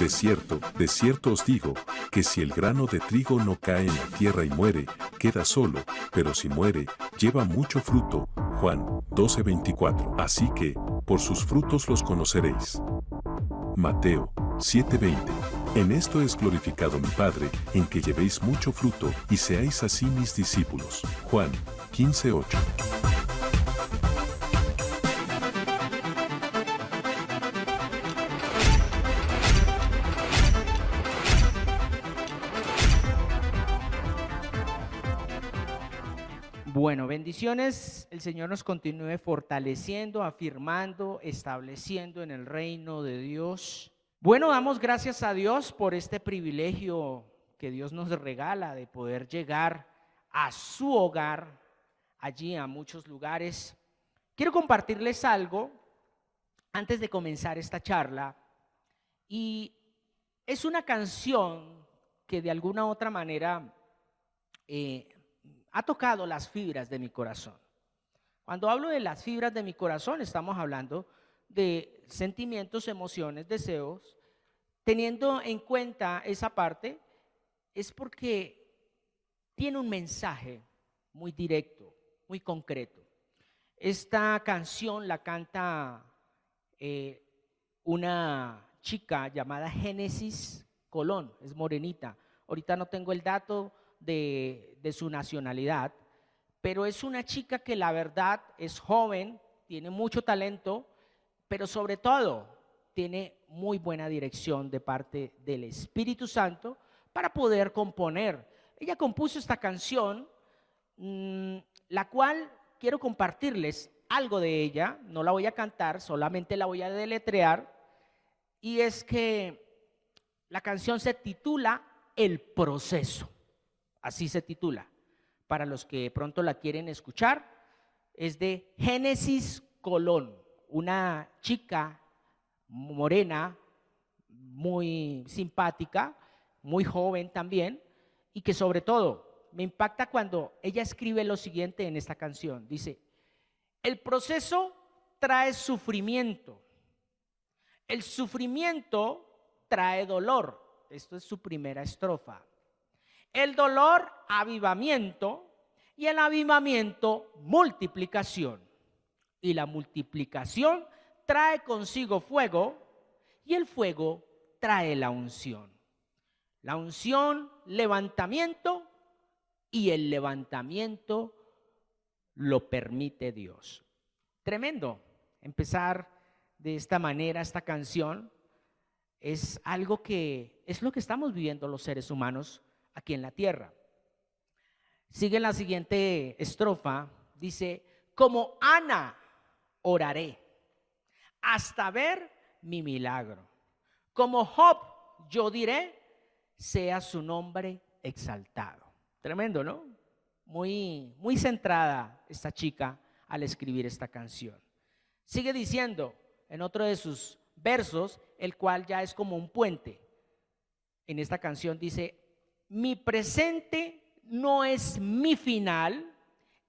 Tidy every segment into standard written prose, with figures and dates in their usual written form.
de cierto os digo, que si el grano de trigo no cae en la tierra y muere, queda solo, pero si muere, lleva mucho fruto. Juan 12:24. Así que, por sus frutos los conoceréis. Mateo 7:20. En esto es glorificado mi Padre, en que llevéis mucho fruto y seáis así mis discípulos. Juan 15:8. Bueno, bendiciones. El Señor nos continúe fortaleciendo, afirmando, estableciendo en el reino de Dios. Bueno, damos gracias a Dios por este privilegio que Dios nos regala de poder llegar a su hogar, allí a muchos lugares. Quiero compartirles algo antes de comenzar esta charla, y es una canción que de alguna u otra manera ha tocado las fibras de mi corazón. Cuando hablo de las fibras de mi corazón, estamos hablando de sentimientos, emociones, deseos. Teniendo en cuenta esa parte, es porque tiene un mensaje muy directo, muy concreto. Esta canción la canta una chica llamada Génesis Colón, es morenita. Ahorita no tengo el dato de su nacionalidad, pero es una chica que la verdad es joven, tiene mucho talento, pero sobre todo tiene muy buena dirección de parte del Espíritu Santo para poder componer. Ella compuso esta canción, la cual quiero compartirles algo de ella. No la voy a cantar, solamente la voy a deletrear, y es que la canción se titula El Proceso. Así se titula. Para los que pronto la quieren escuchar, es de Génesis Colón, una chica morena, muy simpática, muy joven también, y que sobre todo me impacta cuando ella escribe lo siguiente en esta canción. Dice: el proceso trae sufrimiento, el sufrimiento trae dolor. Esto es su primera estrofa. El dolor, avivamiento, y el avivamiento, multiplicación. Y la multiplicación trae consigo fuego, y el fuego trae la unción. La unción, levantamiento, y el levantamiento lo permite Dios. Tremendo empezar de esta manera esta canción. Es algo que es lo que estamos viviendo los seres humanos aquí en la tierra. Sigue la siguiente estrofa, dice: como Ana oraré hasta ver mi milagro. Como Job yo diré, sea su nombre exaltado. Tremendo, ¿no? Muy centrada esta chica al escribir esta canción. Sigue diciendo en otro de sus versos, el cual ya es como un puente. En esta canción dice: mi presente no es mi final,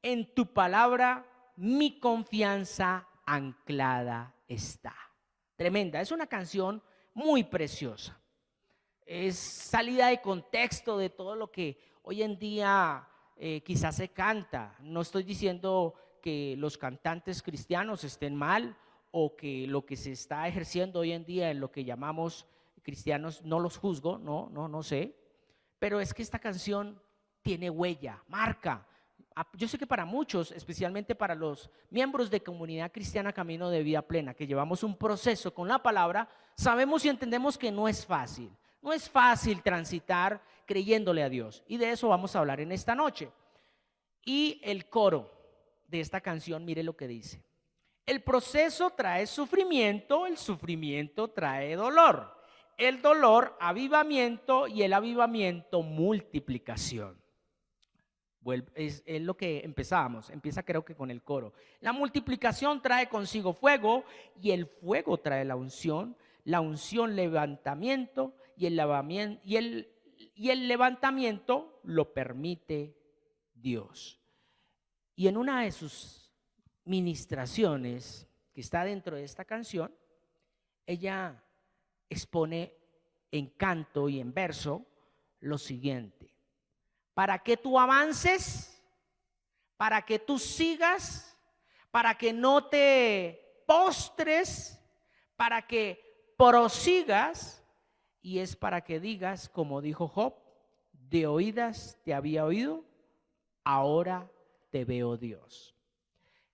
en tu palabra mi confianza anclada está. Tremenda, es una canción muy preciosa. Es salida de contexto de todo lo que hoy en día quizás se canta. No estoy diciendo que los cantantes cristianos estén mal, o que lo que se está ejerciendo hoy en día en lo que llamamos cristianos, no los juzgo, no sé, pero es que esta canción tiene huella, marca. Yo sé que para muchos, especialmente para los miembros de Comunidad Cristiana Camino de Vida Plena, que llevamos un proceso con la palabra, sabemos y entendemos que no es fácil. No es fácil transitar creyéndole a Dios, y de eso vamos a hablar en esta noche. Y el coro de esta canción, mire lo que dice: el proceso trae sufrimiento, el sufrimiento trae dolor, el dolor avivamiento, y el avivamiento multiplicación. Es lo que empezábamos, empieza creo que con el coro. La multiplicación trae consigo fuego, y el fuego trae la unción levantamiento, y el levantamiento lo permite Dios. Y en una de sus ministraciones que está dentro de esta canción, ella expone en canto y en verso lo siguiente: para que tú avances, para que tú sigas, para que no te postres, para que prosigas, y es para que digas, como dijo Job: de oídas te había oído, ahora te veo, Dios.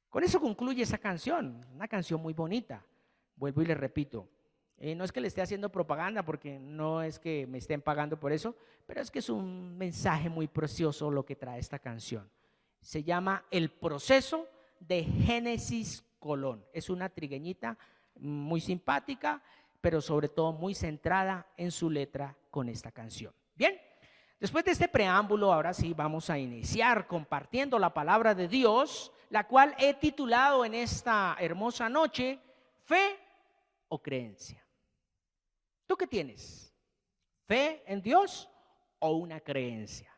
Con eso concluye esa canción, una canción muy bonita. Vuelvo y le repito, no es que le esté haciendo propaganda, porque no es que me estén pagando por eso, pero es que es un mensaje muy precioso lo que trae esta canción. Se llama El Proceso, de Génesis Colón. Es una trigueñita muy simpática, pero sobre todo muy centrada en su letra con esta canción. Bien, después de este preámbulo, ahora sí vamos a iniciar compartiendo la palabra de Dios, la cual he titulado en esta hermosa noche: ¿fe o creencia? ¿Tú qué tienes? ¿Fe en Dios o una creencia?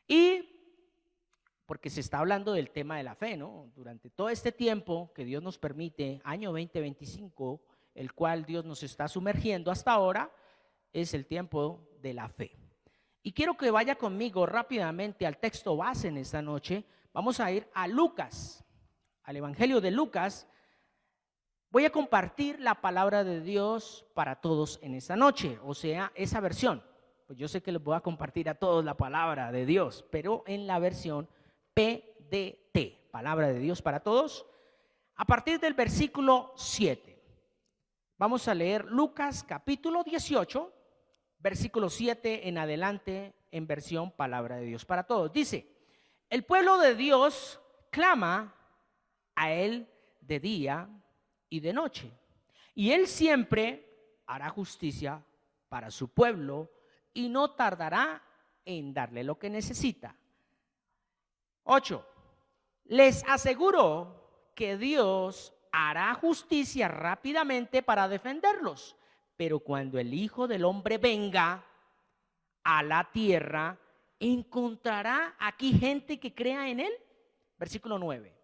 Y porque se está hablando del tema de la fe, ¿no? Durante todo este tiempo que Dios nos permite, año 2025, el cual Dios nos está sumergiendo hasta ahora, es el tiempo de la fe. Y quiero que vaya conmigo rápidamente al texto base en esta noche. Vamos a ir a Lucas, al Evangelio de Lucas. Voy a compartir la palabra de Dios para todos en esta noche, o sea, esa versión. Pues yo sé que les voy a compartir a todos la palabra de Dios, pero en la versión PDT, palabra de Dios para todos, a partir del versículo 7. Vamos a leer Lucas capítulo 18, versículo 7 en adelante, en versión palabra de Dios para todos. Dice: el pueblo de Dios clama a él de día y de noche, y él siempre hará justicia para su pueblo y no tardará en darle lo que necesita. 8. Les aseguro que Dios hará justicia rápidamente para defenderlos, pero cuando el Hijo del Hombre venga a la tierra, ¿encontrará aquí gente que crea en él? Versículo 9.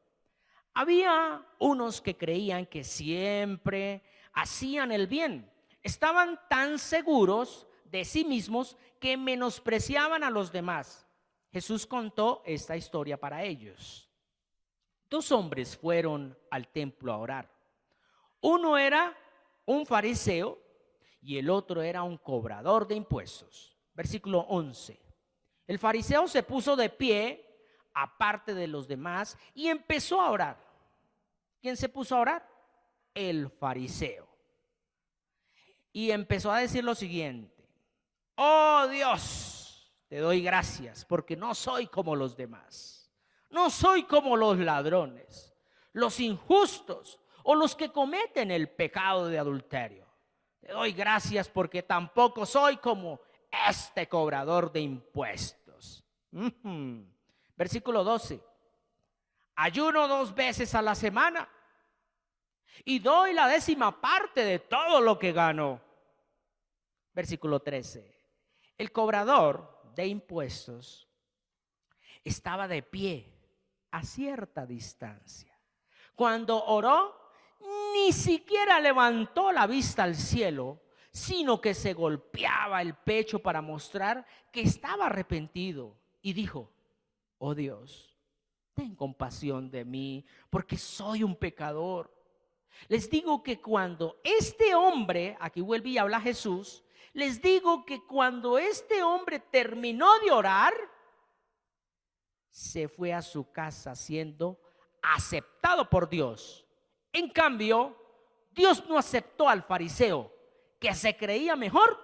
Había unos que creían que siempre hacían el bien. Estaban tan seguros de sí mismos que menospreciaban a los demás. Jesús contó esta historia para ellos. 2 hombres fueron al templo a orar. Uno era un fariseo y el otro era un cobrador de impuestos. Versículo 11. El fariseo se puso de pie aparte de los demás y empezó a orar. ¿Quién se puso a orar? El fariseo. Y empezó a decir lo siguiente: oh Dios, te doy gracias porque no soy como los demás. No soy como los ladrones, los injustos o los que cometen el pecado de adulterio. Te doy gracias porque tampoco soy como este cobrador de impuestos. Versículo 12. Ayuno 2 veces a la semana y doy la 10ª parte de todo lo que gano. Versículo 13. El cobrador de impuestos estaba de pie a cierta distancia. Cuando oró, ni siquiera levantó la vista al cielo, sino que se golpeaba el pecho para mostrar que estaba arrepentido, y dijo: oh Dios, ten compasión de mí, porque soy un pecador. Les digo que cuando este hombre, aquí vuelve y habla Jesús, les digo que cuando este hombre terminó de orar, se fue a su casa siendo aceptado por Dios. En cambio, Dios no aceptó al fariseo, que se creía mejor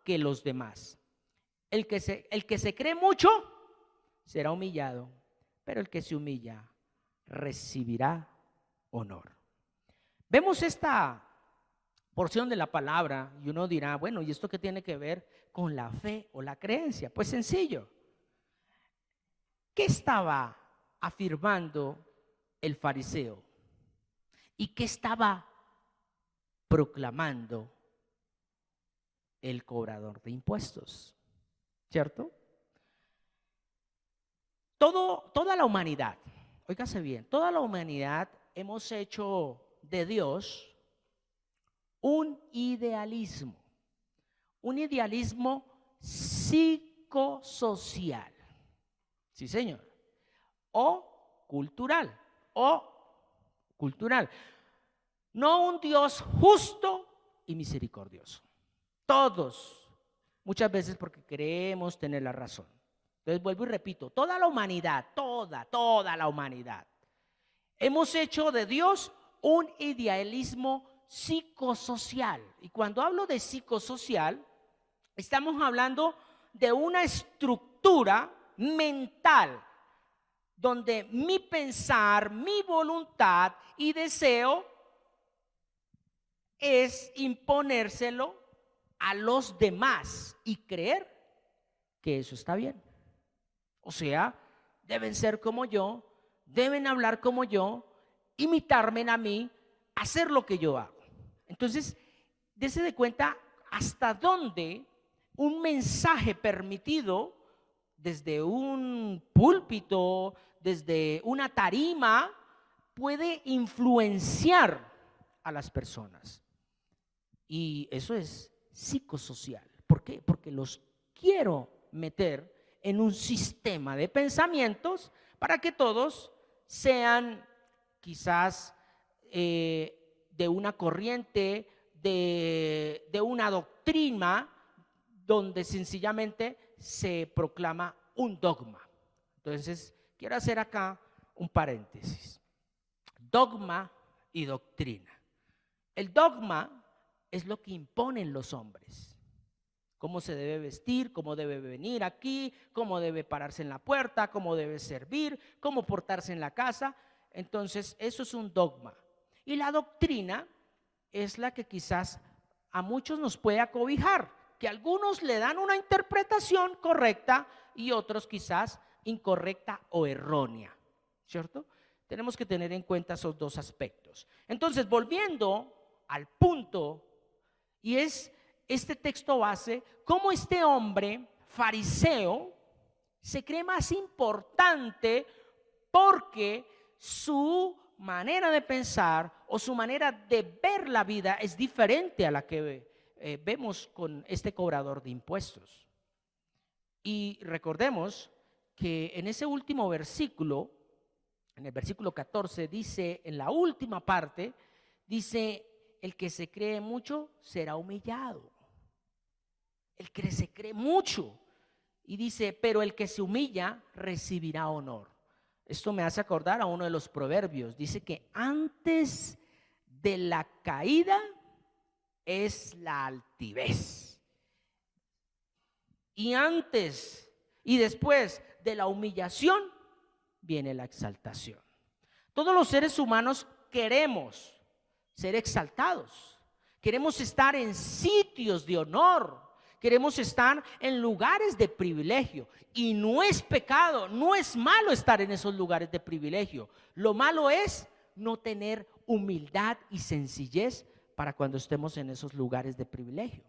que los demás. El que se cree mucho será humillado, pero el que se humilla recibirá honor. Vemos esta porción de la palabra y uno dirá: bueno, ¿y esto qué tiene que ver con la fe o la creencia? Pues sencillo. ¿Qué estaba afirmando el fariseo? ¿Y qué estaba proclamando el cobrador de impuestos? ¿Cierto? Toda la humanidad, óigase bien, toda la humanidad hemos hecho de Dios un idealismo, un idealismo psicosocial. Sí, señor. O cultural. No un Dios justo y misericordioso. Todos, muchas veces porque creemos tener la razón. Entonces vuelvo y repito, toda la humanidad, toda la humanidad, hemos hecho de Dios un idealismo psicosocial. Y cuando hablo de psicosocial, estamos hablando de una estructura mental donde mi pensar, mi voluntad y deseo es imponérselo a los demás y creer que eso está bien. O sea, deben ser como yo, deben hablar como yo, imitarme a mí, hacer lo que yo hago. Entonces, dése de cuenta hasta dónde un mensaje permitido desde un púlpito, desde una tarima, puede influenciar a las personas. Y eso es psicosocial. ¿Por qué? Porque los quiero meter en un sistema de pensamientos para que todos sean quizás de una corriente, de una doctrina donde sencillamente se proclama un dogma. Entonces, quiero hacer acá un paréntesis. Dogma y doctrina. El dogma es lo que imponen los hombres. Cómo se debe vestir, cómo debe venir aquí, cómo debe pararse en la puerta, cómo debe servir, cómo portarse en la casa. Entonces, eso es un dogma. Y la doctrina es la que quizás a muchos nos puede acobijar, que algunos le dan una interpretación correcta y otros quizás incorrecta o errónea, ¿cierto? Tenemos que tener en cuenta esos dos aspectos. Entonces, volviendo al punto, y es este texto base, cómo este hombre fariseo se cree más importante porque su manera de pensar o su manera de ver la vida es diferente a la que vemos con este cobrador de impuestos. Y recordemos que en ese último versículo, en el versículo 14, dice, en la última parte, dice, el que se cree mucho será humillado. El que se cree mucho. Y dice, pero el que se humilla recibirá honor. Esto me hace acordar a uno de los proverbios. Dice que antes de la caída es la altivez. Y antes y después de la humillación viene la exaltación. Todos los seres humanos queremos ser exaltados. Queremos estar en sitios de honor. Queremos estar en lugares de privilegio. Y no es pecado, no es malo estar en esos lugares de privilegio. Lo malo es no tener humildad y sencillez para cuando estemos en esos lugares de privilegio.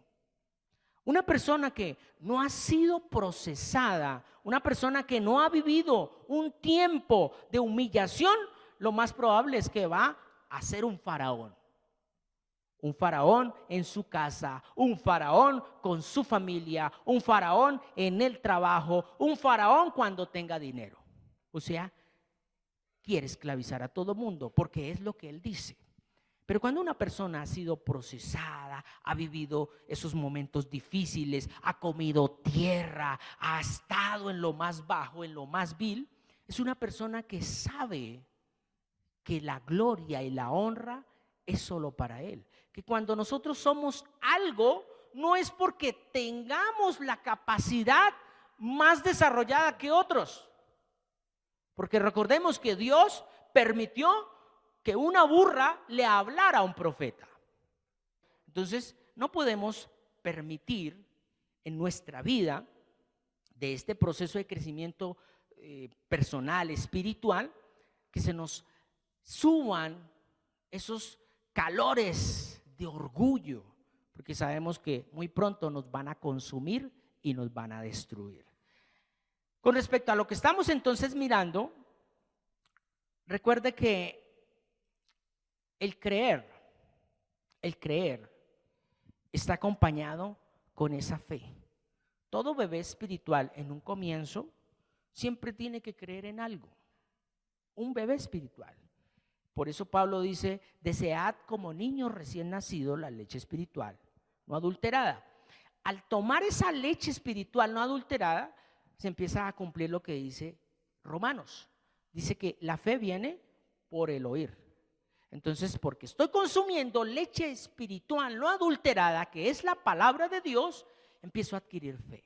Una persona que no ha sido procesada, una persona que no ha vivido un tiempo de humillación, lo más probable es que va a ser un faraón. Un faraón en su casa, un faraón con su familia, un faraón en el trabajo, un faraón cuando tenga dinero. O sea, quiere esclavizar a todo mundo porque es lo que él dice. Pero cuando una persona ha sido procesada, ha vivido esos momentos difíciles, ha comido tierra, ha estado en lo más bajo, en lo más vil, es una persona que sabe que la gloria y la honra es solo para él. Que cuando nosotros somos algo, no es porque tengamos la capacidad más desarrollada que otros. Porque recordemos que Dios permitió que una burra le hablara a un profeta. Entonces, no podemos permitir en nuestra vida, de este proceso de crecimiento personal, espiritual, que se nos suban esos calores de orgullo, porque sabemos que muy pronto nos van a consumir y nos van a destruir. Con respecto a lo que estamos entonces mirando, recuerde que el creer está acompañado con esa fe. Todo bebé espiritual en un comienzo siempre tiene que creer en algo. Un bebé espiritual. Por eso Pablo dice, desead como niños recién nacidos la leche espiritual, no adulterada. Al tomar esa leche espiritual no adulterada, se empieza a cumplir lo que dice Romanos. Dice que la fe viene por el oír. Entonces, porque estoy consumiendo leche espiritual no adulterada, que es la palabra de Dios, empiezo a adquirir fe.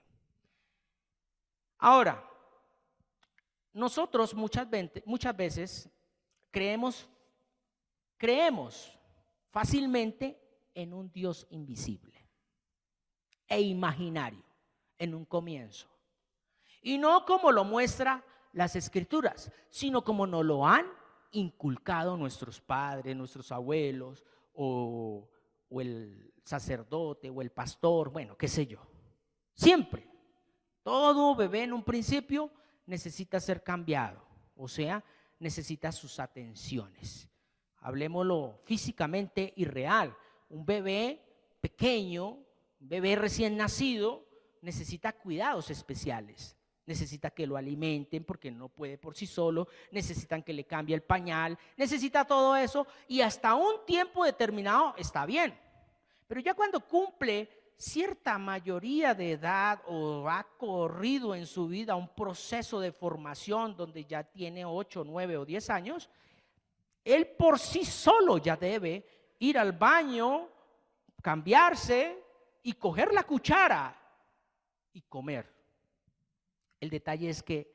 Ahora, nosotros muchas veces creemos fácilmente en un Dios invisible e imaginario en un comienzo. Y no como lo muestra las Escrituras, sino como nos lo han inculcado nuestros padres, nuestros abuelos, o el sacerdote, o el pastor, bueno, qué sé yo. Siempre, todo bebé en un principio necesita ser cambiado, o sea, necesita sus atenciones. Hablemoslo físicamente y real. Un bebé pequeño, un bebé recién nacido, necesita cuidados especiales. Necesita que lo alimenten porque no puede por sí solo, necesitan que le cambie el pañal, necesita todo eso y hasta un tiempo determinado está bien. Pero ya cuando cumple cierta mayoría de edad o ha corrido en su vida un proceso de formación donde ya tiene 8, 9 o 10 años, él por sí solo ya debe ir al baño, cambiarse y coger la cuchara y comer. El detalle es que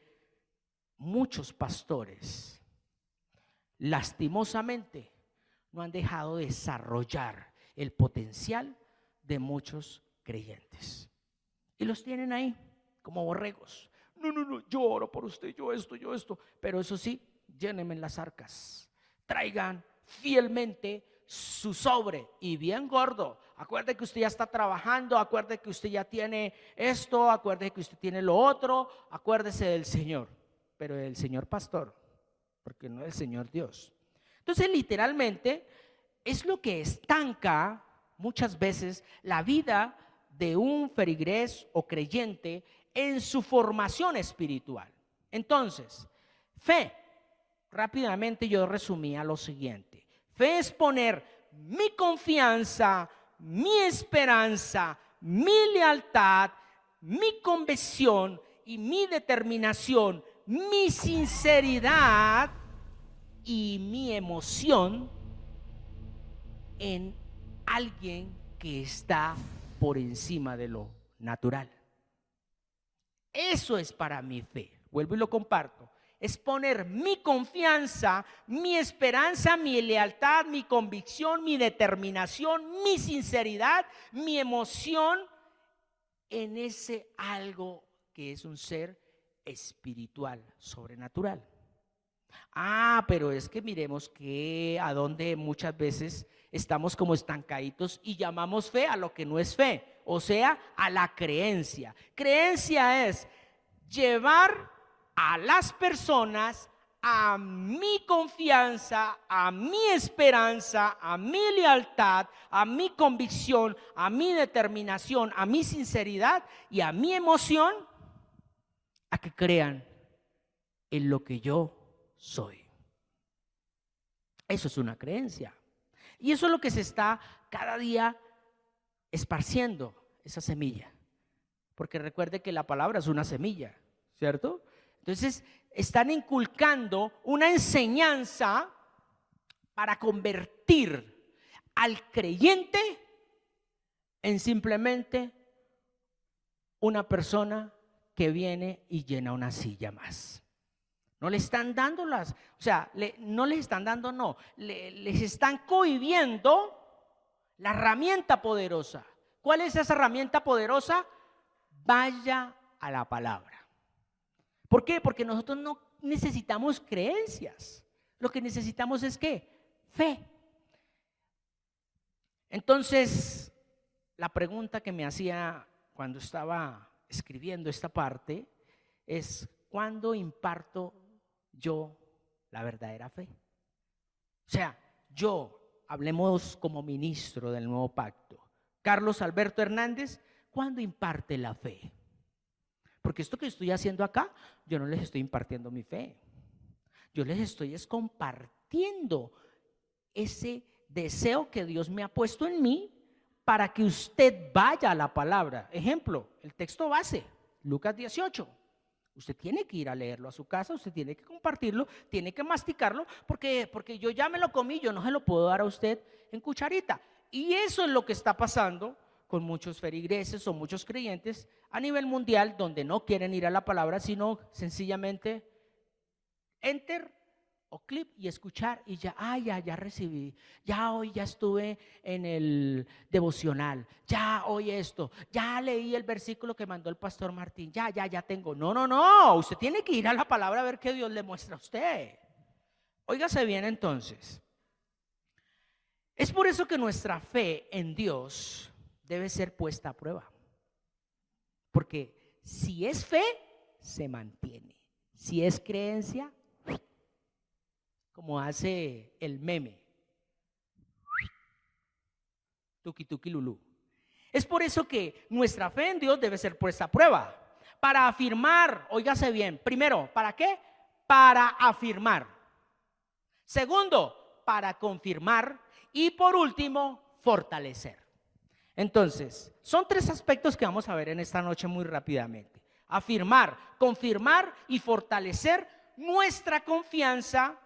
muchos pastores, lastimosamente, no han dejado desarrollar el potencial de muchos creyentes. Y los tienen ahí como borregos. No, yo oro por usted, yo esto. Pero eso sí, llénenme las arcas. Traigan fielmente su sobre y bien gordo. Acuerde que usted ya está trabajando, acuerde que usted ya tiene esto, acuerde que usted tiene lo otro, acuérdese del Señor, pero del Señor pastor, porque no del Señor Dios. Entonces, literalmente, es lo que estanca muchas veces la vida de un feligrés o creyente en su formación espiritual. Entonces, fe, rápidamente yo resumía lo siguiente. Fe es poner mi confianza, mi esperanza, mi lealtad, mi convicción y mi determinación, mi sinceridad y mi emoción en alguien que está por encima de lo natural. Eso es para mi fe. Vuelvo y lo comparto. Es poner mi confianza, mi esperanza, mi lealtad, mi convicción, mi determinación, mi sinceridad, mi emoción en ese algo que es un ser espiritual, sobrenatural. Pero es que miremos que a donde muchas veces estamos como estancaditos y llamamos fe a lo que no es fe, o sea, a la creencia. Creencia es llevar a las personas a mi confianza, a mi esperanza, a mi lealtad, a mi convicción, a mi determinación, a mi sinceridad y a mi emoción, a que crean en lo que yo soy. Eso es una creencia. Y eso es lo que se está cada día esparciendo, esa semilla. Porque recuerde que la palabra es una semilla, ¿cierto? Entonces, están inculcando una enseñanza para convertir al creyente en simplemente una persona que viene y llena una silla más. No le están dando les están cohibiendo la herramienta poderosa. ¿Cuál es esa herramienta poderosa? Vaya a la palabra. ¿Por qué? Porque nosotros no necesitamos creencias. Lo que necesitamos es ¿qué? Fe. Entonces, la pregunta que me hacía cuando estaba escribiendo esta parte es: ¿cuándo imparto yo la verdadera fe? O sea, hablemos como ministro del nuevo pacto, Carlos Alberto Hernández, ¿cuándo imparte la fe? Porque esto que estoy haciendo acá, yo no les estoy impartiendo mi fe. Yo les estoy compartiendo ese deseo que Dios me ha puesto en mí para que usted vaya a la palabra. Ejemplo, el texto base, Lucas 18. Usted tiene que ir a leerlo a su casa, usted tiene que compartirlo, tiene que masticarlo, porque yo ya me lo comí, yo no se lo puedo dar a usted en cucharita. Y eso es lo que está pasando con muchos feligreses o muchos creyentes a nivel mundial, donde no quieren ir a la palabra, sino sencillamente enter o clip y escuchar y ya, ya recibí, ya hoy ya estuve en el devocional, ya hoy esto, ya leí el versículo que mandó el pastor Martín, ya tengo. No, usted tiene que ir a la palabra a ver qué Dios le muestra a usted. Óigase bien entonces. Es por eso que nuestra fe en Dios debe ser puesta a prueba. Porque si es fe, se mantiene. Si es creencia, como hace el meme, tuki tuki lulú. Es por eso que nuestra fe en Dios debe ser puesta a prueba. Para afirmar, óigase bien, primero, ¿para qué? Para afirmar. Segundo, para confirmar. Y por último, fortalecer. Entonces, son tres aspectos que vamos a ver en esta noche muy rápidamente. Afirmar, confirmar y fortalecer nuestra confianza,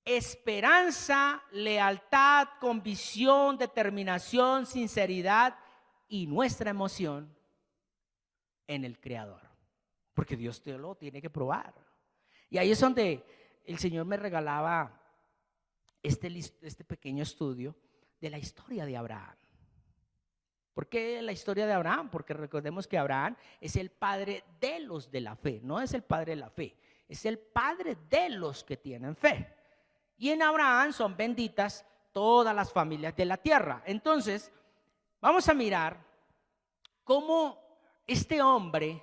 esperanza, lealtad, convicción, determinación, sinceridad y nuestra emoción en el Creador. Porque Dios te lo tiene que probar. Y ahí es donde el Señor me regalaba este pequeño estudio de la historia de Abraham. ¿Por qué la historia de Abraham? Porque recordemos que Abraham es el padre de los de la fe, no es el padre de la fe, es el padre de los que tienen fe. Y en Abraham son benditas todas las familias de la tierra. Entonces, vamos a mirar cómo este hombre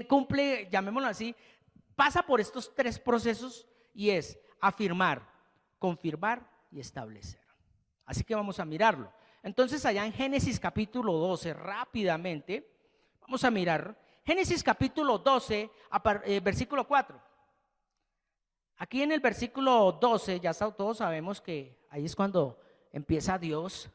cumple, llamémoslo así, pasa por estos tres procesos y es afirmar, confirmar y establecer. Así que vamos a mirarlo. Entonces allá en Génesis capítulo 12, rápidamente, vamos a mirar Génesis capítulo 12, versículo 4. Aquí en el versículo 12, ya todos sabemos que ahí es cuando empieza Dios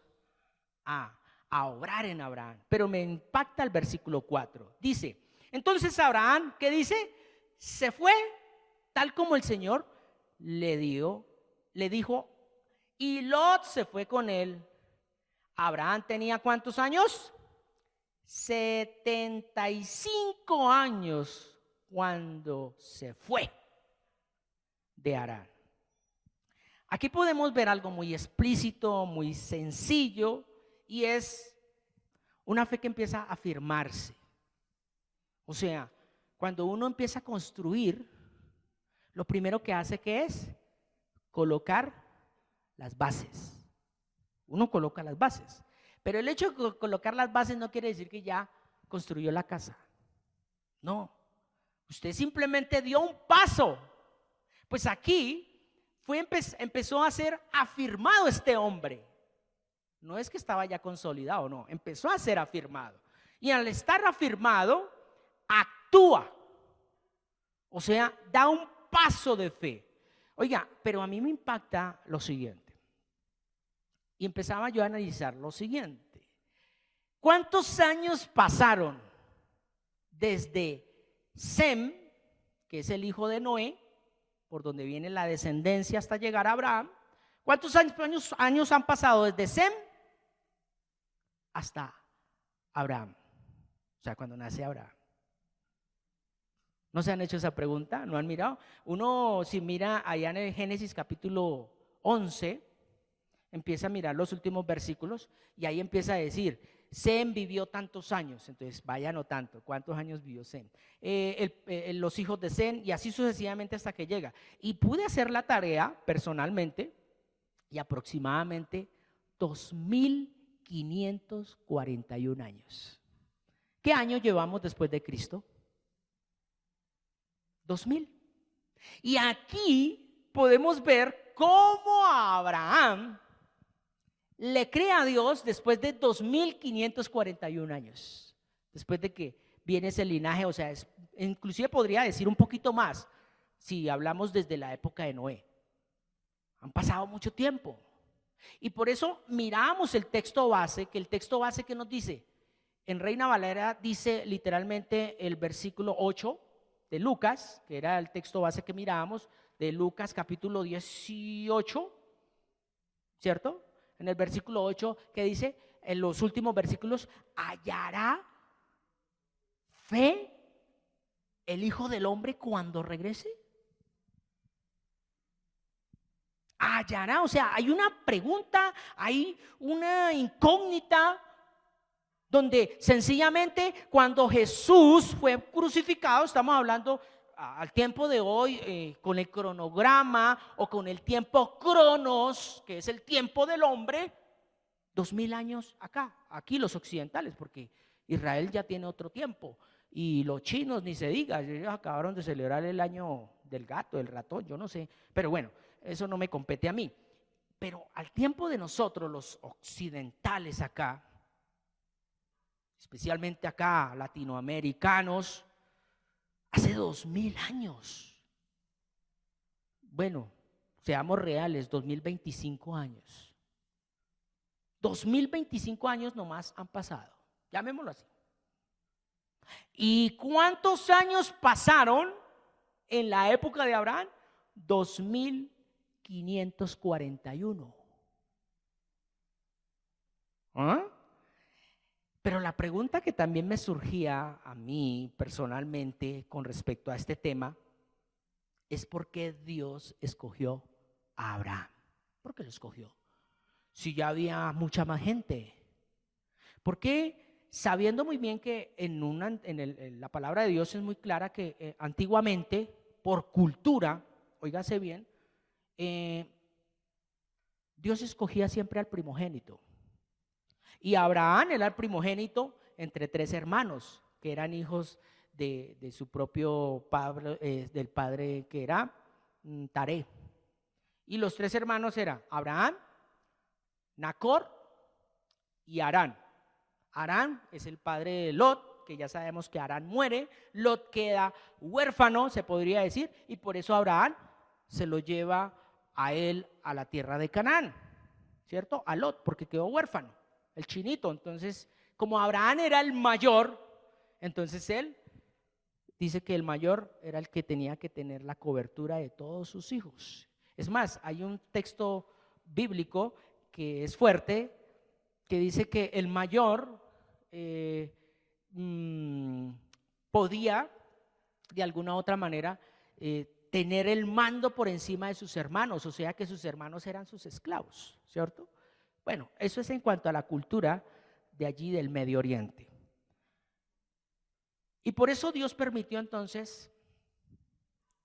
a obrar en Abraham. Pero me impacta el versículo 4. Dice, entonces Abraham, ¿qué dice? Se fue tal como el Señor le dijo, y Lot se fue con él. Abraham tenía ¿cuántos años? 75 años cuando se fue de Harán. Aquí podemos ver algo muy explícito, muy sencillo, y es una fe que empieza a afirmarse. O sea, cuando uno empieza a construir, lo primero que hace, ¿qué es? Colocar las bases. Uno coloca las bases, pero el hecho de colocar las bases no quiere decir que ya construyó la casa. No, usted simplemente dio un paso. Pues aquí empezó a ser afirmado este hombre. No es que estaba ya consolidado, no, empezó a ser afirmado. Y al estar afirmado, actúa. O sea, da un paso de fe. Oiga, pero a mí me impacta lo siguiente. Y empezaba yo a analizar lo siguiente. ¿Cuántos años pasaron desde Sem, que es el hijo de Noé, por donde viene la descendencia hasta llegar a Abraham? ¿Cuántos años han pasado desde Sem hasta Abraham? O sea, cuando nace Abraham. ¿No se han hecho esa pregunta? ¿No han mirado? Uno, si mira allá en el Génesis capítulo 11, empieza a mirar los últimos versículos y ahí empieza a decir, Sem vivió tantos años. Entonces vaya anotando cuántos años vivió Sem, los hijos de Sem, y así sucesivamente hasta que llega. Y pude hacer la tarea personalmente y aproximadamente 2541 años. ¿Qué año llevamos después de Cristo? 2000. Y aquí podemos ver cómo a Abraham le cree a Dios después de 2541 años, después de que viene ese linaje, o sea, inclusive podría decir un poquito más, si hablamos desde la época de Noé. Han pasado mucho tiempo. Y por eso miramos el texto base, que el texto base que nos dice, en Reina Valera dice literalmente el versículo 8 de Lucas, que era el texto base que mirábamos, de Lucas capítulo 18, ¿cierto? En el versículo 8 que dice, en los últimos versículos, hallará fe el Hijo del Hombre cuando regrese. Hallará, o sea, hay una pregunta, hay una incógnita, donde sencillamente cuando Jesús fue crucificado, estamos hablando al tiempo de hoy, con el cronograma o con el tiempo cronos, que es el tiempo del hombre, 2000 años aquí los occidentales, porque Israel ya tiene otro tiempo, y los chinos ni se diga, ellos acabaron de celebrar el año del gato, del ratón, yo no sé, pero bueno, eso no me compete a mí. Pero al tiempo de nosotros, los occidentales acá, especialmente acá, latinoamericanos, hace 2000 años. Bueno, seamos reales, 2025 años. 2025 años nomás han pasado, llamémoslo así. ¿Y cuántos años pasaron en la época de Abraham? 2541. ¿Ah? Pero la pregunta que también me surgía a mí personalmente con respecto a este tema es por qué Dios escogió a Abraham. ¿Por qué lo escogió? Si ya había mucha más gente. ¿Por qué, sabiendo muy bien que en la palabra de Dios es muy clara que antiguamente, por cultura, óigase bien, Dios escogía siempre al primogénito? Y Abraham era el primogénito entre 3 hermanos que eran hijos de su propio padre, del padre que era Taré. Y los 3 hermanos eran Abraham, Nacor y Harán. Harán es el padre de Lot, que ya sabemos que Harán muere. Lot queda huérfano, se podría decir, y por eso Abraham se lo lleva a él a la tierra de Canaán, ¿cierto? A Lot, porque quedó huérfano, el chinito. Entonces, como Abraham era el mayor, entonces él dice que el mayor era el que tenía que tener la cobertura de todos sus hijos. Es más, hay un texto bíblico que es fuerte, que dice que el mayor podía, de alguna u otra manera, tener el mando por encima de sus hermanos, o sea que sus hermanos eran sus esclavos, ¿cierto? Bueno, eso es en cuanto a la cultura de allí del Medio Oriente. Y por eso Dios permitió entonces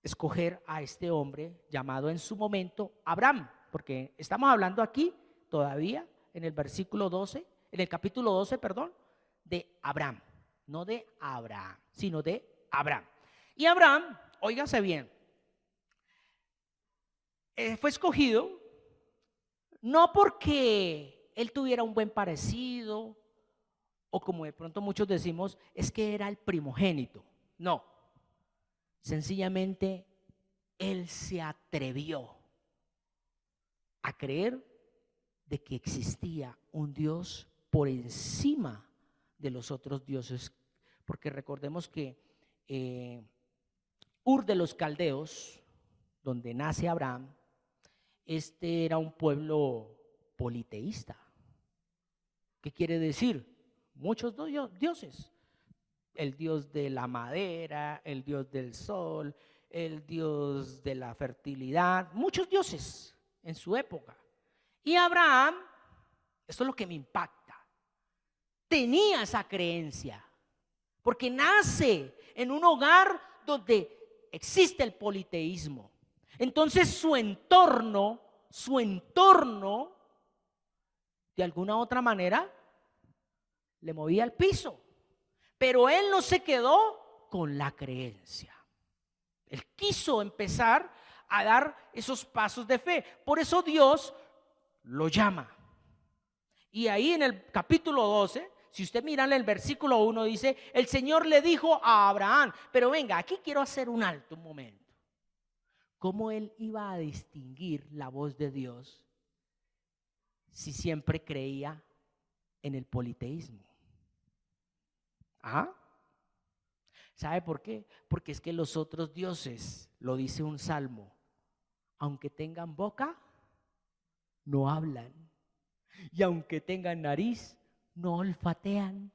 escoger a este hombre llamado en su momento Abraham, porque estamos hablando aquí todavía en el versículo 12, en el capítulo 12, perdón, de Abraham, no de Abraham, sino de Abraham. Y Abraham, óigase bien, fue escogido no porque él tuviera un buen parecido, o como de pronto muchos decimos, es que era el primogénito. No, sencillamente él se atrevió a creer de que existía un Dios por encima de los otros dioses, porque recordemos que Ur de los Caldeos, donde nace Abraham, este era un pueblo politeísta. ¿Qué quiere decir? Muchos dioses. El dios de la madera, el dios del sol, el dios de la fertilidad, muchos dioses en su época. Y Abraham, esto es lo que me impacta, tenía esa creencia, porque nace en un hogar donde existe el politeísmo. Entonces su entorno, de alguna u otra manera, le movía al piso. Pero él no se quedó con la creencia. Él quiso empezar a dar esos pasos de fe. Por eso Dios lo llama. Y ahí en el capítulo 12, si usted mira en el versículo 1, dice, el Señor le dijo a Abraham, pero venga, aquí quiero hacer un alto, un momento. ¿Cómo él iba a distinguir la voz de Dios si siempre creía en el politeísmo? ¿Ah? ¿Sabe por qué? Porque es que los otros dioses, lo dice un salmo, aunque tengan boca, no hablan. Y aunque tengan nariz, no olfatean.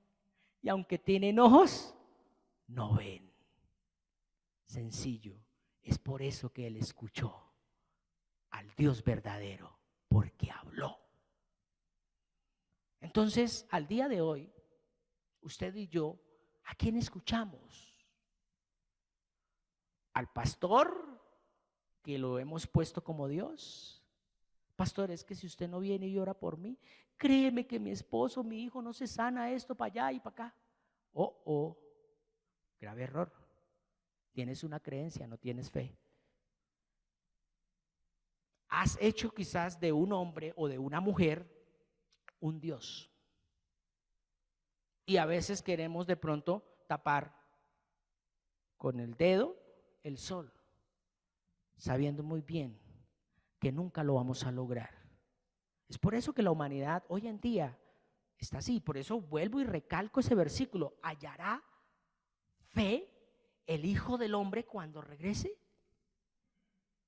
Y aunque tienen ojos, no ven. Sencillo. Es por eso que él escuchó al Dios verdadero, porque habló. Entonces, al día de hoy, usted y yo, ¿a quién escuchamos? ¿Al pastor, que lo hemos puesto como Dios? Pastor, es que si usted no viene y ora por mí, créeme que mi esposo, mi hijo no se sana esto para allá y para acá. Grave error. Tienes una creencia, no tienes fe. Has hecho quizás de un hombre o de una mujer un Dios. Y a veces queremos de pronto tapar con el dedo el sol, sabiendo muy bien que nunca lo vamos a lograr. Es por eso que la humanidad hoy en día está así. Por eso vuelvo y recalco ese versículo. ¿Hallará fe el Hijo del Hombre cuando regrese?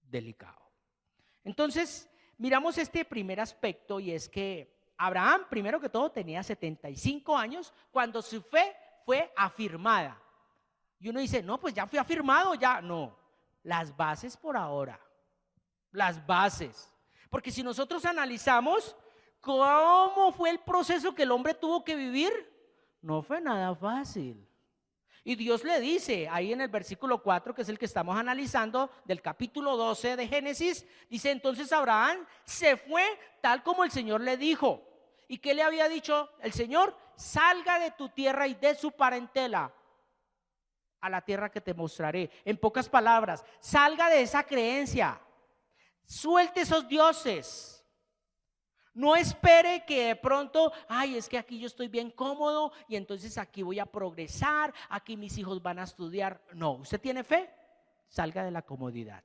Delicado. Entonces, miramos este primer aspecto, y es que Abraham, primero que todo, tenía 75 años cuando su fe fue afirmada. Y uno dice, no, pues ya fue afirmado, ya. No, las bases por ahora. Las bases. Porque si nosotros analizamos cómo fue el proceso que el hombre tuvo que vivir, no fue nada fácil. Y Dios le dice ahí en el versículo 4, que es el que estamos analizando, del capítulo 12 de Génesis, dice, entonces Abraham se fue tal como el Señor le dijo. ¿Y qué le había dicho el Señor? Salga de tu tierra y de su parentela a la tierra que te mostraré. En pocas palabras, salga de esa creencia, suelte esos dioses. No espere que de pronto, ay, es que aquí yo estoy bien cómodo y entonces aquí voy a progresar, aquí mis hijos van a estudiar. No, usted tiene fe, salga de la comodidad.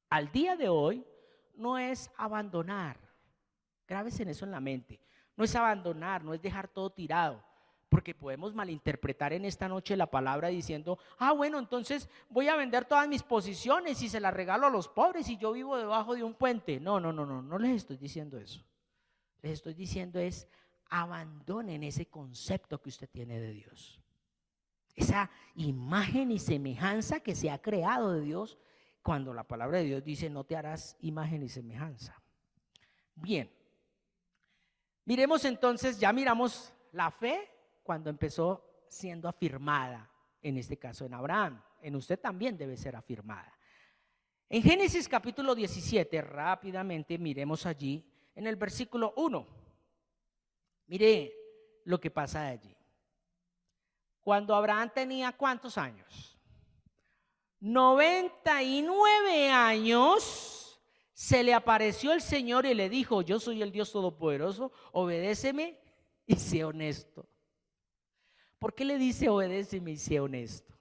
Al día de hoy no es abandonar, grábese en eso en la mente, no es abandonar, no es dejar todo tirado, porque podemos malinterpretar en esta noche la palabra diciendo, bueno, entonces voy a vender todas mis posiciones y se las regalo a los pobres y yo vivo debajo de un puente. No les estoy diciendo eso. Les estoy diciendo es, abandonen ese concepto que usted tiene de Dios. Esa imagen y semejanza que se ha creado de Dios, cuando la palabra de Dios dice, no te harás imagen y semejanza. Bien, miremos entonces, ya miramos la fe cuando empezó siendo afirmada, en este caso en Abraham. En usted también debe ser afirmada. En Génesis capítulo 17, rápidamente miremos allí, en el versículo 1, mire lo que pasa allí. Cuando Abraham tenía ¿cuántos años? 99 años, se le apareció el Señor y le dijo, yo soy el Dios Todopoderoso, obedéceme y sé honesto. ¿Por qué le dice obedéceme y sé honesto?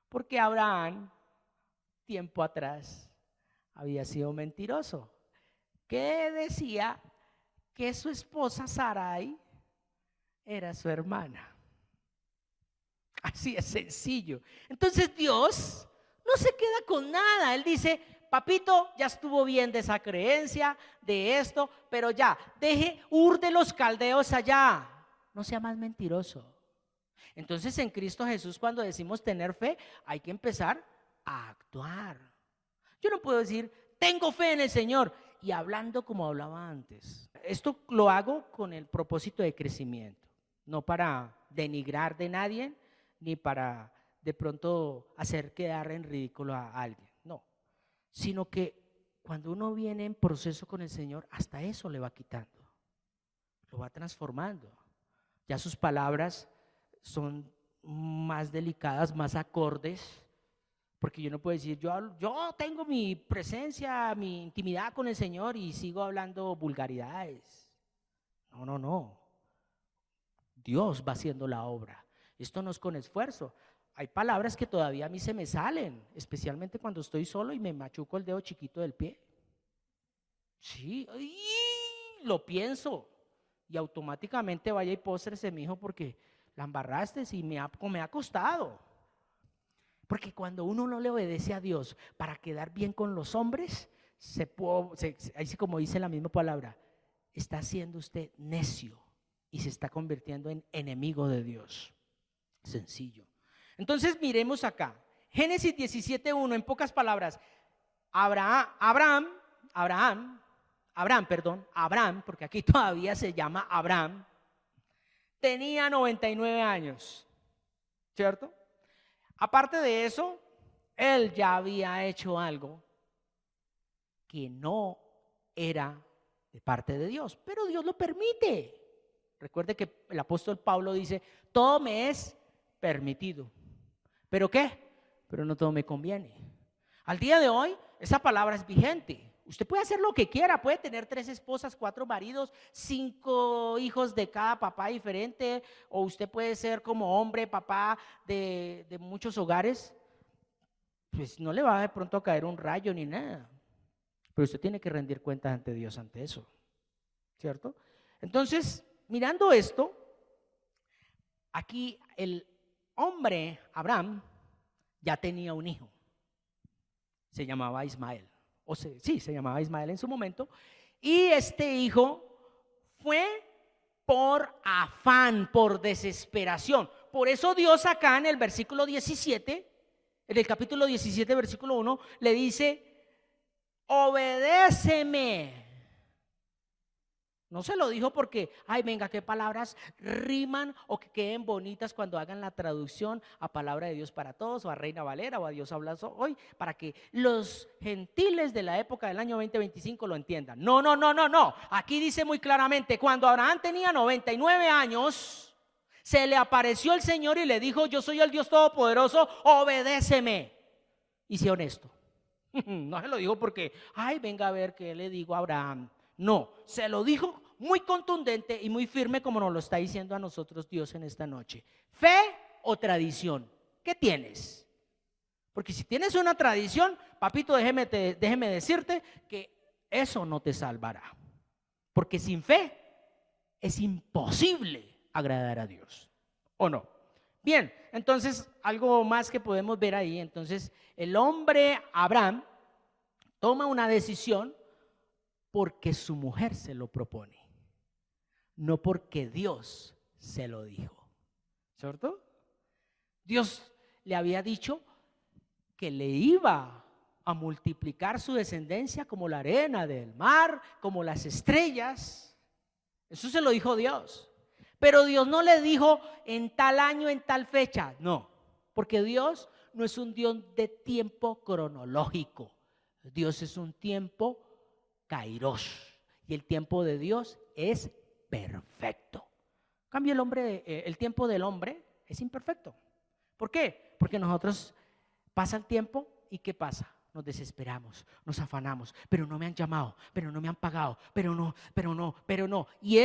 Porque Abraham, tiempo atrás, había sido mentiroso. Que decía que su esposa Sarai era su hermana. Así es sencillo. Entonces Dios no se queda con nada. Él dice, papito, ya estuvo bien de esa creencia, de esto, pero ya, deje Ur de los Caldeos allá. No sea más mentiroso. Entonces en Cristo Jesús, cuando decimos tener fe, hay que empezar a actuar. Yo no puedo decir, tengo fe en el Señor, y hablando como hablaba antes. Esto lo hago con el propósito de crecimiento, no para denigrar de nadie, ni para de pronto hacer quedar en ridículo a alguien, no, sino que cuando uno viene en proceso con el Señor, hasta eso le va quitando, lo va transformando. Ya sus palabras son más delicadas, más acordes. Porque yo no puedo decir, yo tengo mi presencia, mi intimidad con el Señor y sigo hablando vulgaridades. No, no, no. Dios va haciendo la obra. Esto no es con esfuerzo. Hay palabras que todavía a mí se me salen, especialmente cuando estoy solo y me machuco el dedo chiquito del pie. Sí, ¡ay! Lo pienso y automáticamente vaya y póstrese, mi hijo, porque la embarraste y me ha costado. Porque cuando uno no le obedece a Dios para quedar bien con los hombres, ahí sí, como dice la misma palabra, está siendo usted necio y se está convirtiendo en enemigo de Dios. Sencillo. Entonces miremos acá, Génesis 17:1, en pocas palabras, Abraham, porque aquí todavía se llama Abraham, tenía 99 años, ¿cierto? Aparte de eso, él ya había hecho algo que no era de parte de Dios, pero Dios lo permite. Recuerde que el apóstol Pablo dice, todo me es permitido. ¿Pero qué? Pero no todo me conviene. Al día de hoy, esa palabra es vigente. Usted puede hacer lo que quiera, puede tener 3 esposas, 4 maridos, 5 hijos de cada papá diferente, o usted puede ser como hombre, papá de muchos hogares. Pues no le va de pronto a caer un rayo ni nada, pero usted tiene que rendir cuentas ante Dios ante eso, ¿cierto? Entonces, mirando esto, aquí el hombre, Abraham, ya tenía un hijo, se llamaba Ismael. Se llamaba Ismael en su momento, y este hijo fue por afán, por desesperación. Por eso Dios acá en el versículo 17, en el capítulo 17, versículo 1, le dice, obedéceme. No se lo dijo porque, ay, venga, qué palabras riman o que queden bonitas cuando hagan la traducción a Palabra de Dios para Todos o a Reina Valera o a Dios habla hoy, para que los gentiles de la época del año 2025 lo entiendan. No, no, no, no, no. Aquí dice muy claramente, cuando Abraham tenía 99 años, se le apareció el Señor y le dijo, yo soy el Dios Todopoderoso, obedéceme. Y sé honesto. No se lo dijo porque, ay, venga a ver qué le digo a Abraham. No, se lo dijo muy contundente y muy firme, como nos lo está diciendo a nosotros Dios en esta noche. ¿Fe o tradición? ¿Qué tienes? Porque si tienes una tradición, papito, déjeme decirte que eso no te salvará. Porque sin fe es imposible agradar a Dios, ¿o no? Bien, entonces algo más que podemos ver ahí. Entonces el hombre Abraham toma una decisión porque su mujer se lo propone, no porque Dios se lo dijo, ¿cierto? Dios le había dicho que le iba a multiplicar su descendencia como la arena del mar, como las estrellas. Eso se lo dijo Dios. Pero Dios no le dijo en tal año, en tal fecha, no, porque Dios no es un Dios de tiempo cronológico. Dios es un tiempo kairos, y el tiempo de Dios es perfecto. En cambio el tiempo del hombre es imperfecto. ¿Por qué? Porque nosotros pasa el tiempo y ¿qué pasa? Nos desesperamos, nos afanamos, pero no me han llamado, pero no me han pagado, pero no, y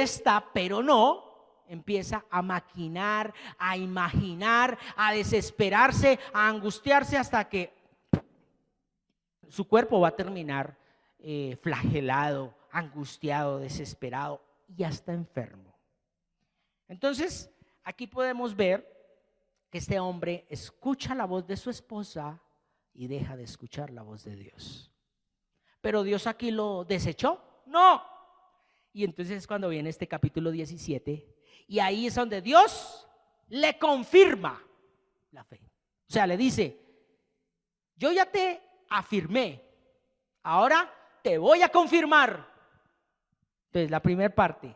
pero no empieza a maquinar, a imaginar, a desesperarse, a angustiarse hasta que su cuerpo va a terminar flagelado, angustiado, desesperado y hasta enfermo. Entonces, aquí podemos ver que este hombre escucha la voz de su esposa y deja de escuchar la voz de Dios. Pero Dios aquí lo desechó, no. Y entonces es cuando viene este capítulo 17 y ahí es donde Dios le confirma la fe. O sea, le dice, yo ya te afirmé, ahora te voy a confirmar. Entonces la primera parte,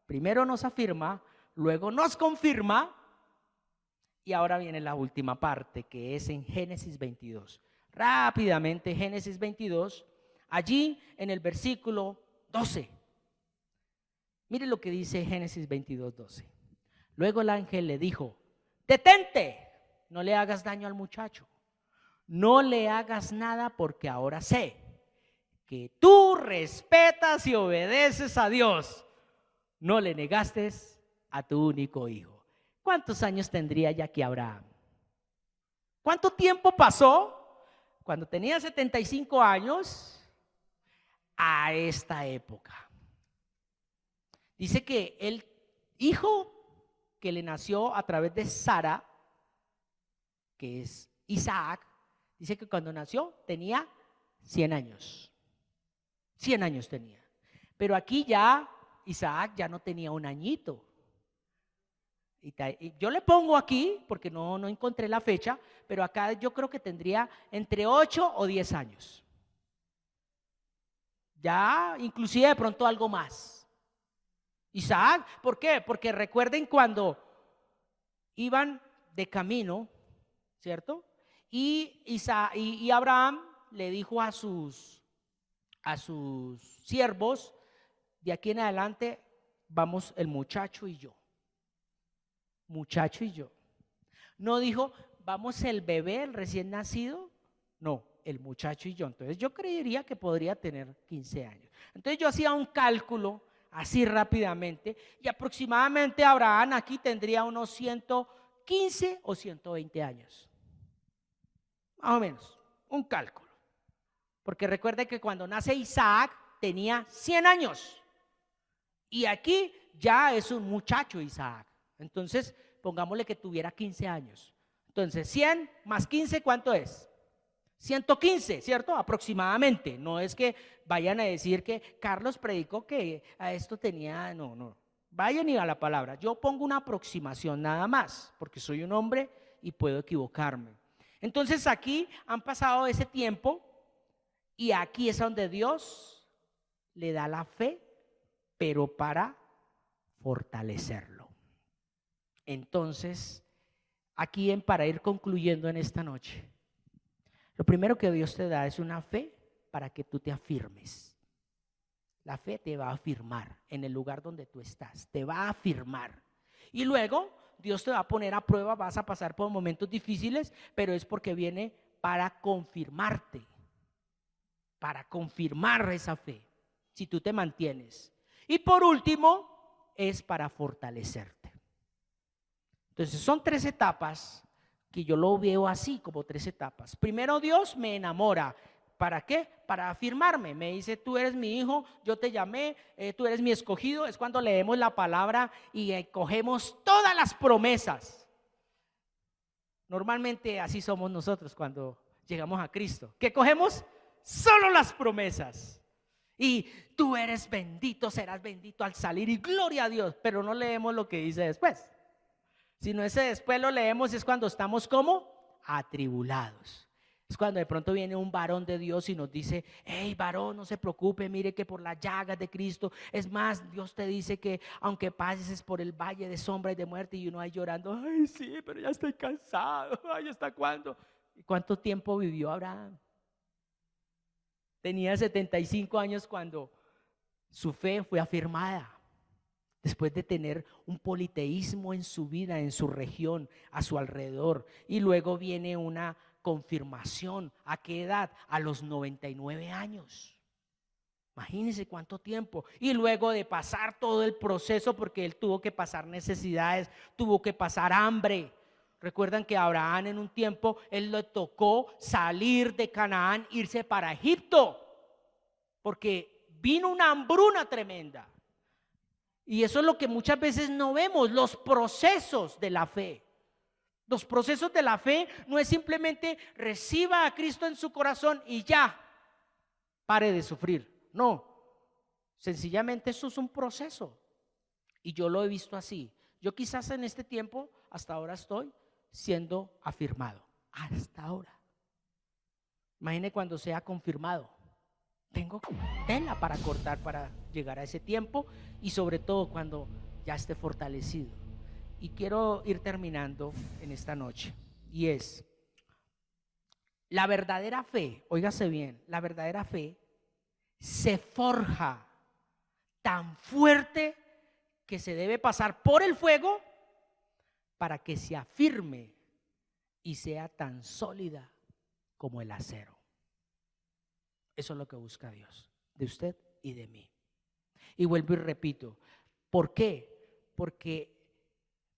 primero nos afirma, luego nos confirma y ahora viene la última parte, que es en Génesis 22. Rápidamente, Génesis 22, allí en el versículo 12. Mire lo que dice Génesis 22, 12. Luego el ángel le dijo, detente, no le hagas daño al muchacho, no le hagas nada porque ahora sé que tú respetas y obedeces a Dios. no le negaste a tu único hijo. ¿Cuántos años tendría ya aquí Abraham? ¿Cuánto tiempo pasó cuando tenía 75 años a esta época? Dice que el hijo que le nació a través de Sara, que es Isaac, dice que cuando nació tenía 100 años. 100 años tenía. Pero aquí ya Isaac ya no tenía un añito. Y yo le pongo aquí, porque no encontré la fecha, pero acá yo creo que tendría entre 8 o 10 años. Ya inclusive de pronto algo más. Isaac, ¿por qué? Porque recuerden cuando iban de camino, ¿cierto? Y Abraham le dijo a sus siervos, de aquí en adelante vamos el muchacho y yo. Muchacho y yo. No dijo, vamos el bebé, el recién nacido. No, el muchacho y yo. Entonces yo creería que podría tener 15 años. Entonces yo hacía un cálculo así rápidamente y aproximadamente Abraham aquí tendría unos 115 o 120 años. Más o menos, un cálculo. Porque recuerde que cuando nace Isaac tenía 100 años. Y aquí ya es un muchacho Isaac. Entonces, pongámosle que tuviera 15 años. Entonces, 100 más 15, ¿cuánto es? 115, ¿cierto? Aproximadamente. No es que vayan a decir que Carlos predicó que a esto tenía, no. Vayan y a la palabra. Yo pongo una aproximación nada más, porque soy un hombre y puedo equivocarme. Entonces, aquí han pasado ese tiempo y aquí es donde Dios le da la fe, pero para fortalecerlo. Entonces, aquí para ir concluyendo en esta noche, lo primero que Dios te da es una fe para que tú te afirmes. La fe te va a afirmar en el lugar donde tú estás, te va a afirmar. Y luego Dios te va a poner a prueba, vas a pasar por momentos difíciles, pero es porque viene para confirmarte, para confirmar esa fe, si tú te mantienes. Y por último, es para fortalecerte. Entonces son 3 etapas que yo lo veo así, como 3 etapas. Primero, Dios me enamora. ¿Para qué? Para afirmarme. Me dice, tú eres mi hijo, yo te llamé, tú eres mi escogido. Es cuando leemos la palabra y cogemos todas las promesas. Normalmente así somos nosotros cuando llegamos a Cristo. ¿Qué cogemos? Solo las promesas. Y tú eres bendito, serás bendito al salir y gloria a Dios. Pero no leemos lo que dice después. Si no, ese después lo leemos, es cuando estamos como atribulados. Es cuando de pronto viene un varón de Dios y nos dice, hey varón, no se preocupe, mire que por las llagas de Cristo, es más, Dios te dice que aunque pases por el valle de sombra y de muerte, y uno ahí llorando, ay sí, pero ya estoy cansado, ay, ¿hasta cuándo? ¿Y cuánto tiempo vivió Abraham? Tenía 75 años cuando su fe fue afirmada. Después de tener un politeísmo en su vida, en su región, a su alrededor. Y luego viene una confirmación. ¿A qué edad? A los 99 años. Imagínense cuánto tiempo. Y luego de pasar todo el proceso, porque él tuvo que pasar necesidades, tuvo que pasar hambre. Recuerdan que a Abraham en un tiempo, él le tocó salir de Canaán, irse para Egipto, porque vino una hambruna tremenda. Y eso es lo que muchas veces no vemos, los procesos de la fe. Los procesos de la fe no es simplemente reciba a Cristo en su corazón y ya, pare de sufrir. No, sencillamente eso es un proceso. Y yo lo he visto así. Yo quizás en este tiempo, hasta ahora estoy siendo afirmado. Hasta ahora. Imagine cuando sea confirmado. Tengo tela para cortar para llegar a ese tiempo y sobre todo cuando ya esté fortalecido. Y quiero ir terminando en esta noche. Y es, la verdadera fe, óigase bien, la verdadera fe se forja tan fuerte que se debe pasar por el fuego para que se afirme y sea tan sólida como el acero. Eso es lo que busca Dios, de usted y de mí. Y vuelvo y repito, ¿Por qué? Porque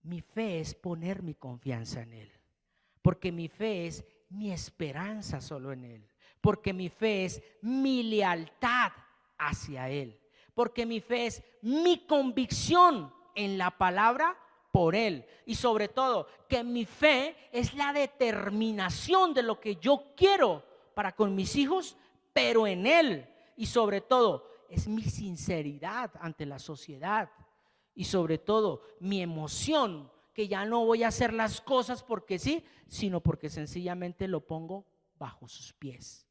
mi fe es poner mi confianza en Él. Porque mi fe es mi esperanza solo en Él. Porque mi fe es mi lealtad hacia Él. Porque mi fe es mi convicción en la palabra por Él. Y sobre todo, que mi fe es la determinación de lo que yo quiero para con mis hijos, pero en Él. Y sobre todo, es mi sinceridad ante la sociedad. Y sobre todo, mi emoción, que ya no voy a hacer las cosas porque sí, sino porque sencillamente lo pongo bajo sus pies.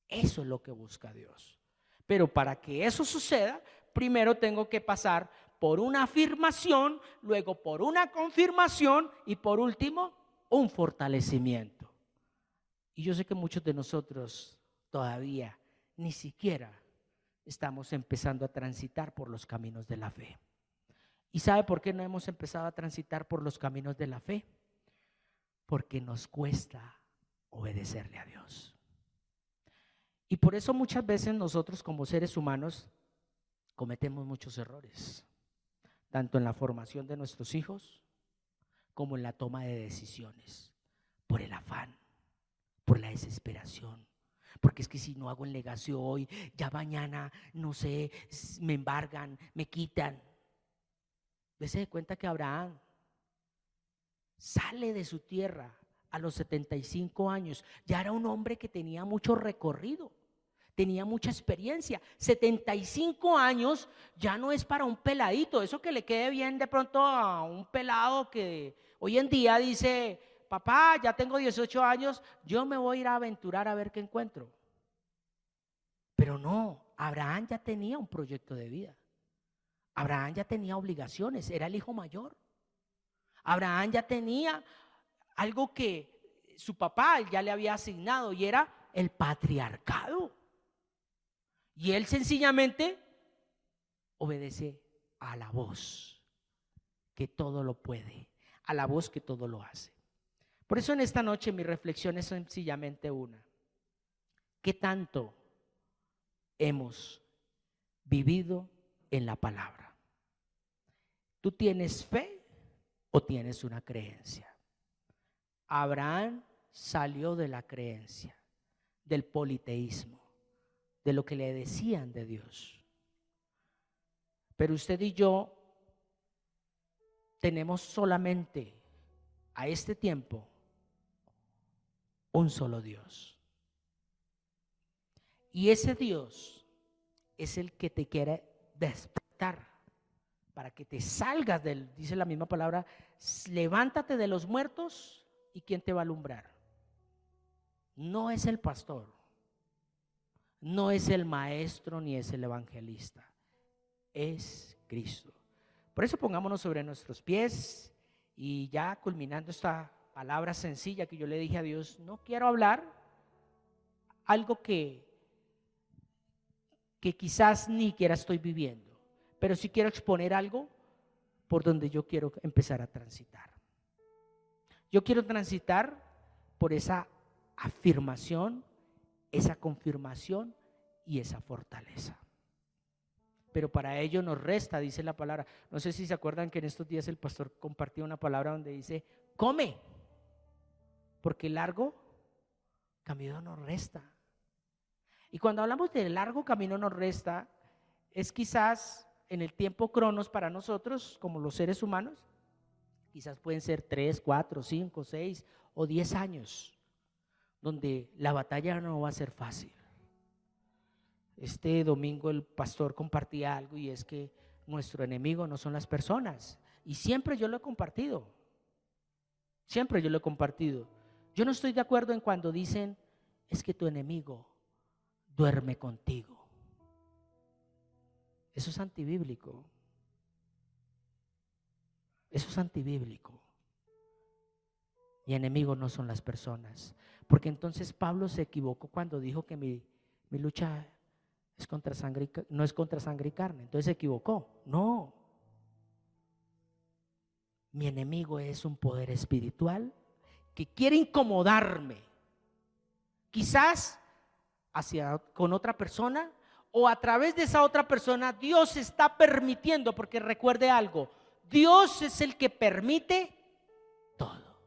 Eso es lo que busca Dios. Pero para que eso suceda, primero tengo que pasar por una afirmación, luego por una confirmación y por último, un fortalecimiento. Y yo sé que muchos de nosotros todavía ni siquiera estamos empezando a transitar por los caminos de la fe. ¿Y sabe por qué no hemos empezado a transitar por los caminos de la fe? Porque nos cuesta obedecerle a Dios. Y por eso muchas veces nosotros como seres humanos cometemos muchos errores, tanto en la formación de nuestros hijos como en la toma de decisiones, por el afán, por la desesperación. Porque es que si no hago el negocio hoy, ya mañana, no sé, me embargan, me quitan. Dese cuenta que Abraham sale de su tierra a los 75 años. Ya era un hombre que tenía mucho recorrido, tenía mucha experiencia. 75 años ya no es para un peladito. Eso que le quede bien de pronto a un pelado que hoy en día dice: papá, ya tengo 18 años, yo me voy a ir a aventurar a ver qué encuentro. Pero no, Abraham ya tenía un proyecto de vida. Abraham ya tenía obligaciones, era el hijo mayor. Abraham ya tenía algo que su papá ya le había asignado y era el patriarcado. Y él sencillamente obedece a la voz que todo lo puede, a la voz que todo lo hace. Por eso en esta noche mi reflexión es sencillamente una: ¿qué tanto hemos vivido en la palabra? ¿Tú tienes fe o tienes una creencia? Abraham salió de la creencia, del politeísmo, de lo que le decían de Dios. Pero usted y yo tenemos solamente a este tiempo un solo Dios. Y ese Dios es el que te quiere despertar para que te salgas del, dice la misma palabra, levántate de los muertos. ¿Y quién te va a alumbrar? No es el pastor, no es el maestro, ni es el evangelista, es Cristo. Por eso pongámonos sobre nuestros pies y ya culminando esta palabra sencilla que yo le dije a Dios, no quiero hablar algo que quizás ni siquiera estoy viviendo, pero sí quiero exponer algo por donde yo quiero empezar a transitar. Yo quiero transitar por esa afirmación, esa confirmación y esa fortaleza. Pero para ello nos resta, dice la palabra. No sé si se acuerdan que en estos días el pastor compartió una palabra donde dice: come, porque largo camino nos resta. Y cuando hablamos de largo camino nos resta, es quizás en el tiempo cronos para nosotros como los seres humanos, quizás pueden ser 3, 4, 5, 6 o 10 años, donde la batalla no va a ser fácil. Este domingo el pastor compartía algo y es que nuestro enemigo no son las personas. Y siempre yo lo he compartido. Siempre yo lo he compartido. Yo no estoy de acuerdo en cuando dicen: es que tu enemigo duerme contigo. Eso es antibíblico. Eso es antibíblico. Mi enemigo no son las personas. Porque entonces Pablo se equivocó cuando dijo que mi lucha es contra sangre no es contra sangre y carne. Entonces se equivocó. No. Mi enemigo es un poder espiritual que quiere incomodarme. Quizás con otra persona o a través de esa otra persona, Dios está permitiendo, porque recuerde algo, Dios es el que permite todo.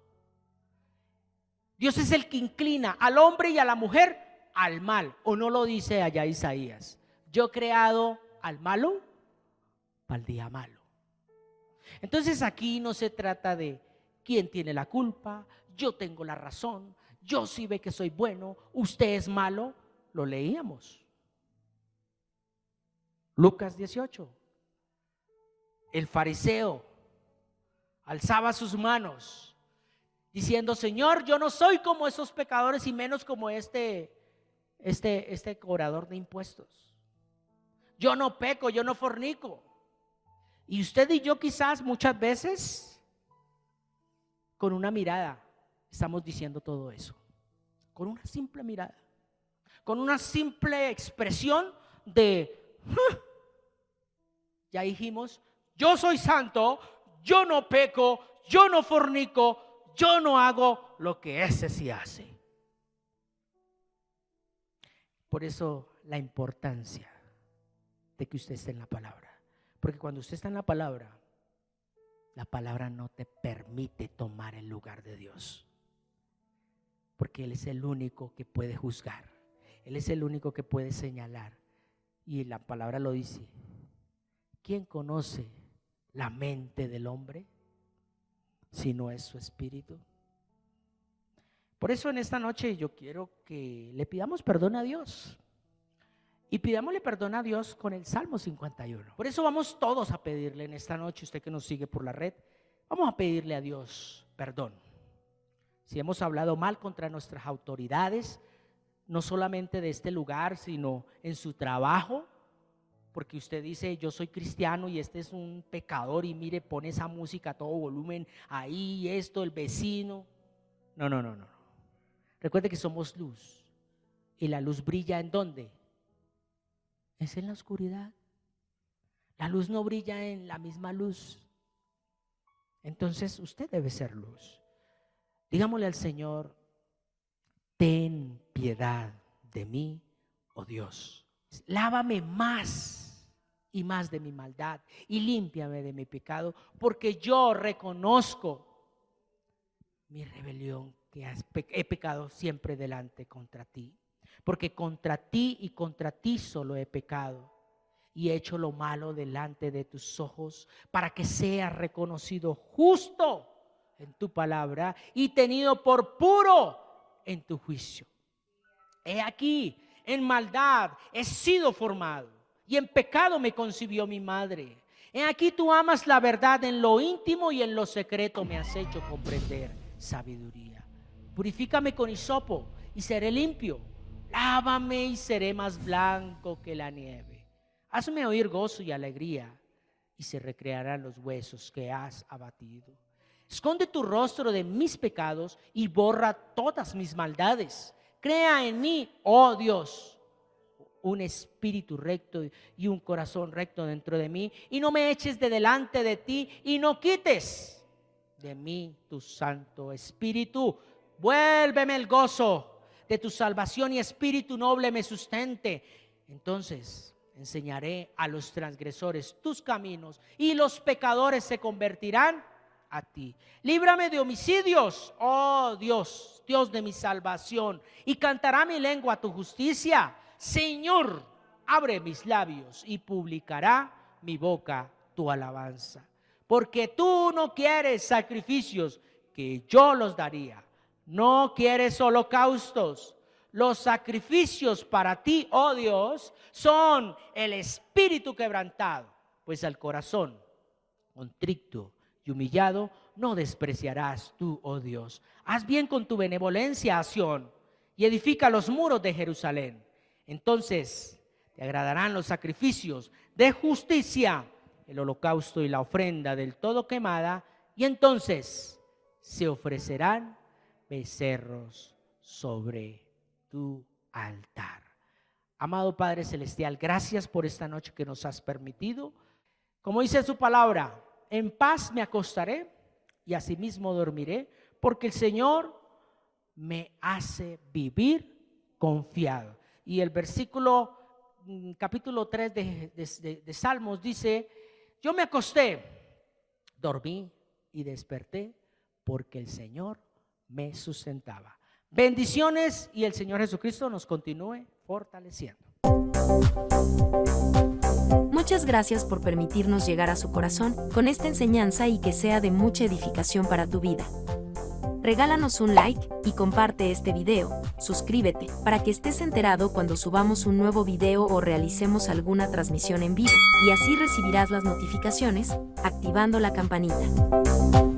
Dios es el que inclina al hombre y a la mujer al mal, o no lo dice allá Isaías: yo he creado al malo para el día malo. Entonces aquí no se trata de quién tiene la culpa, yo tengo la razón, yo sí ve que soy bueno, usted es malo. Lo leíamos. Lucas 18. El fariseo alzaba sus manos diciendo: Señor, yo no soy como esos pecadores y menos como este cobrador de impuestos. Yo no peco, yo no fornico. Y usted y yo quizás muchas veces con una mirada estamos diciendo todo eso. Con una simple mirada, con una simple expresión de ya dijimos: yo soy santo, yo no peco, yo no fornico, yo no hago lo que ese sí hace. Por eso la importancia de que usted esté en la palabra. Porque cuando usted está en la palabra no te permite tomar el lugar de Dios. Porque Él es el único que puede juzgar. Él es el único que puede señalar. Y la palabra lo dice: ¿quién conoce la mente del hombre si no es su espíritu? Por eso en esta noche yo quiero que le pidamos perdón a Dios. Y pidámosle perdón a Dios con el Salmo 51. Por eso vamos todos a pedirle en esta noche, usted que nos sigue por la red, vamos a pedirle a Dios perdón. Si hemos hablado mal contra nuestras autoridades, no solamente de este lugar, sino en su trabajo, porque usted dice: yo soy cristiano y este es un pecador y mire, pone esa música a todo volumen ahí, esto, el vecino. No. Recuerde que somos luz. ¿Y la luz brilla en dónde? Es en la oscuridad. La luz no brilla en la misma luz. Entonces usted debe ser luz. Digámosle al Señor: ten piedad de mí, oh Dios. Lávame más y más de mi maldad y límpiame de mi pecado, porque yo reconozco mi rebelión, que he pecado siempre delante contra ti. Porque contra ti y contra ti solo he pecado y he hecho lo malo delante de tus ojos, para que seas reconocido justo en tu palabra y tenido por puro en tu juicio. He aquí, en maldad he sido formado y en pecado me concibió mi madre. He aquí, tú amas la verdad en lo íntimo y en lo secreto me has hecho comprender sabiduría. Purifícame con hisopo y seré limpio. Lávame y seré más blanco que la nieve. Hazme oír gozo y alegría, y se recrearán los huesos que has abatido. Esconde tu rostro de mis pecados y borra todas mis maldades. Crea en mí, oh Dios, un espíritu recto y un corazón recto dentro de mí, y no me eches de delante de ti y no quites de mí tu santo espíritu. Vuélveme el gozo de tu salvación y espíritu noble me sustente. Entonces enseñaré a los transgresores tus caminos y los pecadores se convertirán a ti. Líbrame de homicidios, oh Dios, Dios de mi salvación, y cantará mi lengua tu justicia. Señor, abre mis labios y publicará mi boca tu alabanza. Porque tú no quieres sacrificios, que yo los daría. No quieres holocaustos. Los sacrificios para ti, oh Dios, son el espíritu quebrantado, pues al corazón contrito y humillado no despreciarás tú, oh Dios. Haz bien con tu benevolencia a Sión y edifica los muros de Jerusalén. Entonces te agradarán los sacrificios de justicia, el holocausto y la ofrenda del todo quemada, y entonces se ofrecerán becerros sobre tu altar. Amado Padre Celestial, gracias por esta noche que nos has permitido. Como dice su palabra, en paz me acostaré y asimismo dormiré, porque el Señor me hace vivir confiado. Y el versículo capítulo 3 de Salmos dice, yo me acosté, dormí y desperté porque el Señor me sustentaba. Bendiciones y el Señor Jesucristo nos continúe fortaleciendo. Muchas gracias por permitirnos llegar a su corazón con esta enseñanza y que sea de mucha edificación para tu vida. Regálanos un like y comparte este video, suscríbete para que estés enterado cuando subamos un nuevo video o realicemos alguna transmisión en vivo, y así recibirás las notificaciones, activando la campanita.